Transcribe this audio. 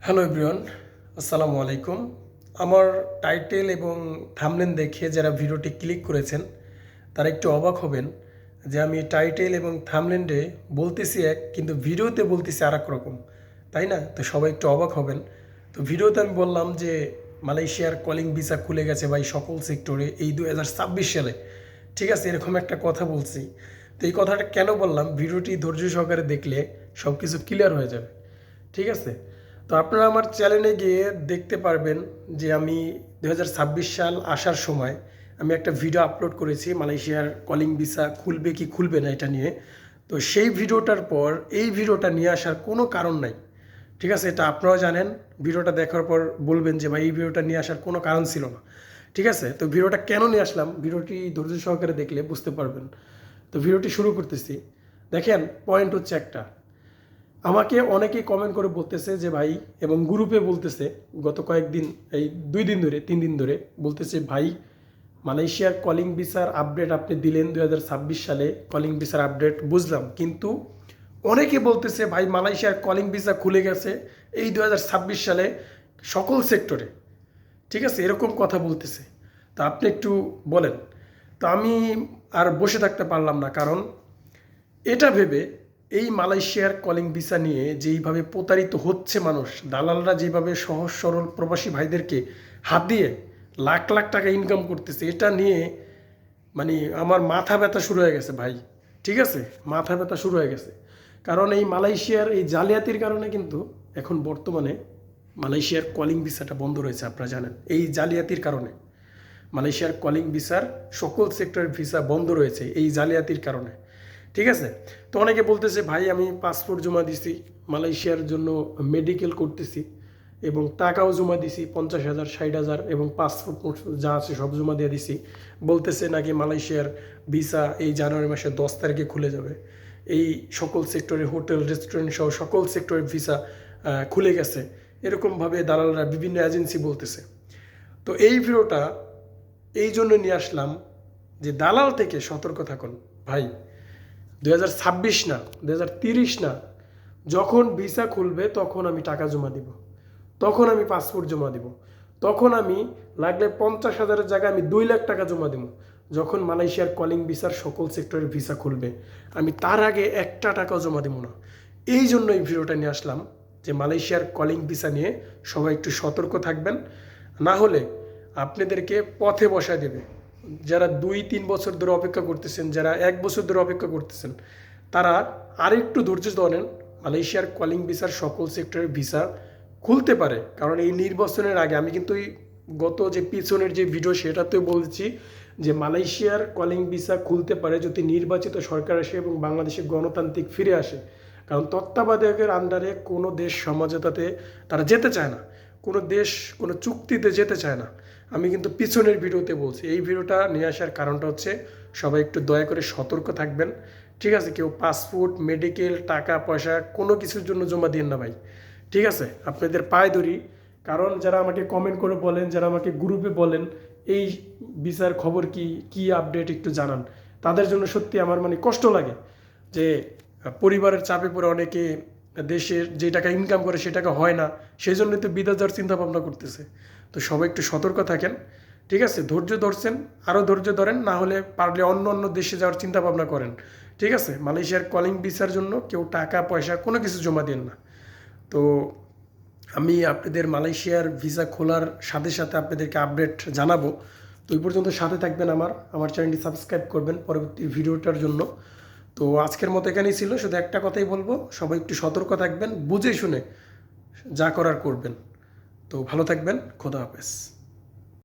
Hello everyone, আসসালামু আলাইকুম। আমার টাইটেল এবং থাম্বনেল দেখে যারা ভিডিওটি ক্লিক করেছেন তারা একটু অবাক হবেন যে আমি টাইটেল এবং থাম্বনেলে বলতেছি এক, কিন্তু ভিডিওতে বলতেছি আর এক রকম, তাই না? তো সবাই একটু অবাক হবেন। তো ভিডিওতে আমি বললাম যে মালয়েশিয়ার কলিং ভিসা খুলে গেছে ভাই সকল সেক্টরে এই 2026 সালে। ঠিক আছে, এরকম একটা কথা বলছি। তো এই কথাটা কেন বললাম, ভিডিওটি ধৈর্য সহকারে দেখলে সব কিছু ক্লিয়ার হয়ে যাবে। ঠিক আছে, তো আপনারা আমার চ্যানেলে গিয়ে দেখতে পারবেন যে আমি 2026 সাল আসার সময় আমি একটা ভিডিও আপলোড করেছি মালয়েশিয়ার কলিং ভিসা খুলবে কি খুলবে না এটা নিয়ে। তো সেই ভিডিওটার পর এই ভিডিওটা নিয়ে আসার কোনো কারণ নাই। ঠিক আছে, এটা আপনারাও জানেন। ভিডিওটা দেখার পর বলবেন যে ভাই এই ভিডিওটা নিয়ে আসার কোনো কারণ ছিল না। ঠিক আছে, তো ভিডিওটা কেন নিয়ে আসলাম ভিডিওটি ধৈর্য সহকারে দেখলে বুঝতে পারবেন। তো ভিডিওটি শুরু করতেছি। দেখেন, পয়েন্ট হচ্ছে একটা, আমাকে অনেকেই কমেন্ট করে বলতেছে যে ভাই, এবং গ্রুপে বলতেছে গত কয়েকদিন, এই 2 দিন ধরে 3 দিন ধরে বলতেছে ভাই মালয়েশিয়ার কলিং ভিসার আপডেট আপনি দিলেন 2026 সালে কলিং ভিসার আপডেট, বুঝলাম, কিন্তু অনেকে বলতেছে ভাই মালয়েশিয়ার কলিং ভিসা খুলে গেছে এই 2026 সালে সকল সেক্টরে। ঠিক আছে, এরকম কথা বলতেছে। তা আপনি একটু বলেন। তো আমি আর বসে থাকতে পারলাম না, কারণ এটা ভেবে এই মালয়েশিয়ার কলিং ভিসা নিয়ে যেইভাবে প্রতারিত হচ্ছে মানুষ, দালালরা যেভাবে সহজ সরল প্রবাসী ভাইদেরকে হাত দিয়ে লাখ লাখ টাকা ইনকাম করতেছে, এটা নিয়ে মানে আমার মাথা ব্যথা শুরু হয়ে গেছে ভাই। ঠিক আছে, মাথা ব্যথা শুরু হয়ে গেছে। কারণ এই মালয়েশিয়ার এই জালিয়াতির কারণে কিন্তু এখন বর্তমানে মালয়েশিয়ার কলিং ভিসাটা বন্ধ রয়েছে, আপনারা জানেন। এই জালিয়াতির কারণে মালয়েশিয়ার কলিং ভিসার সকল সেক্টরের ভিসা বন্ধ রয়েছে এই জালিয়াতির কারণে। ঠিক আছে, তো অনেকে বলতেছে ভাই আমি পাসপোর্ট জমা দিছি, মালয়েশিয়ার জন্য মেডিকেল করতেছি এবং টাকাও জমা দিছি 50,000 60,000 এবং পাসপোর্ট যা আছে সব জমা দিয়ে দিছি। বলতেছে নাকি মালয়েশিয়ার ভিসা এই জানুয়ারি মাসের 10 তারিখে খুলে যাবে। এই সকল সেক্টরে হোটেল রেস্টুরেন্ট সহ সকল সেক্টরের ভিসা খুলে গেছে, এরকমভাবে দালালরা বিভিন্ন এজেন্সি বলতেছে। তো এই ভিডিওটা এই জন্য নিয়ে আসলাম যে দালাল থেকে সতর্ক থাকুন ভাই। 2026 না, 2030 না, যখন ভিসা খুলবে তখন আমি টাকা জমা দিব, তখন আমি পাসপোর্ট জমা দিব, তখন আমি লাগলে 50,000-এর জায়গায় আমি 2 লাখ টাকা জমা দেবো। যখন মালয়েশিয়ার কলিং ভিসার সকল সেক্টরের ভিসা খুলবে আমি তার আগে একটা টাকাও জমা দেবো না। এই জন্য এই ভিডিওটা নিয়ে আসলাম যে মালয়েশিয়ার কলিং ভিসা নিয়ে সবাই একটু সতর্ক থাকবেন, না হলে আপনাদেরকে পথে বসায় দেবে। যারা 2-3 বছর ধরে অপেক্ষা করতেছেন, যারা 1 বছর ধরে অপেক্ষা করতেছেন, তারা আরেকটু ধৈর্য ধরেন। মালয়েশিয়ার কলিং ভিসার সকল সেক্টরের ভিসা খুলতে পারে, কারণ এই নির্বাচনের আগে আমি কিন্তু এই গত যে পিছনের যে ভিডিও সেটাতেও বলছি যে মালয়েশিয়ার কলিং ভিসা খুলতে পারে যদি নির্বাচিত সরকার আসে এবং বাংলাদেশে গণতান্ত্রিক ফিরে আসে। কারণ তত্ত্বাবধায়কের আন্ডারে কোনো দেশ সমঝোতাতে তারা যেতে চায় না, কোনো দেশ কোনো চুক্তিতে যেতে চায় না। আমি কিন্তু পিছনের ভিডিওতে বলছি। এই ভিডিওটা নিয়ে আসার কারণটা হচ্ছে সবাই একটু দয়া করে সতর্ক থাকবেন। ঠিক আছে, কেউ পাসপোর্ট মেডিকেল টাকা পয়সা কোনো কিছুর জন্য জমা দিন না ভাই। ঠিক আছে, আপনাদের পায়ে ধরি, কারণ যারা আমাকে কমেন্ট করে বলেন, যারা আমাকে গ্রুপে বলেন এই ভিসার খবর কি কি আপডেট একটু জানান, তাদের জন্য সত্যি আমার মানে কষ্ট লাগে যে পরিবারের চাপে পড়ে অনেকে দেশের যে টাকা ইনকাম করে সে টাকা হয় না, সেই জন্যই তো বিদেশ যাওয়ার চিন্তা ভাবনা করতেছে। তো সবাই একটু সতর্ক থাকেন। ঠিক আছে, ধৈর্য ধরছেন, আরও ধৈর্য ধরেন, না হলে পারলে অন্য অন্য দেশে যাওয়ার চিন্তা ভাবনা করেন। ঠিক আছে, মালয়েশিয়ার কলিং ভিসার জন্য কেউ টাকা পয়সা কোনো কিছু জমা দেন না। তো আমি আপনাদের মালয়েশিয়ার ভিসা খোলার সাথে সাথে আপনাদেরকে আপডেট জানাবো। তো এই পর্যন্ত সাথে থাকবেন, আমার চ্যানেলটি সাবস্ক্রাইব করবেন পরবর্তী ভিডিওটার জন্য। তো আজকের মতো এখানেই ছিল, শুধু একটা কথাই বলবো, সবাই একটু সতর্ক থাকবেন, বুঝে শুনে যা করার করবেন। তো ভালো থাকবেন, খোদা হাফেজ।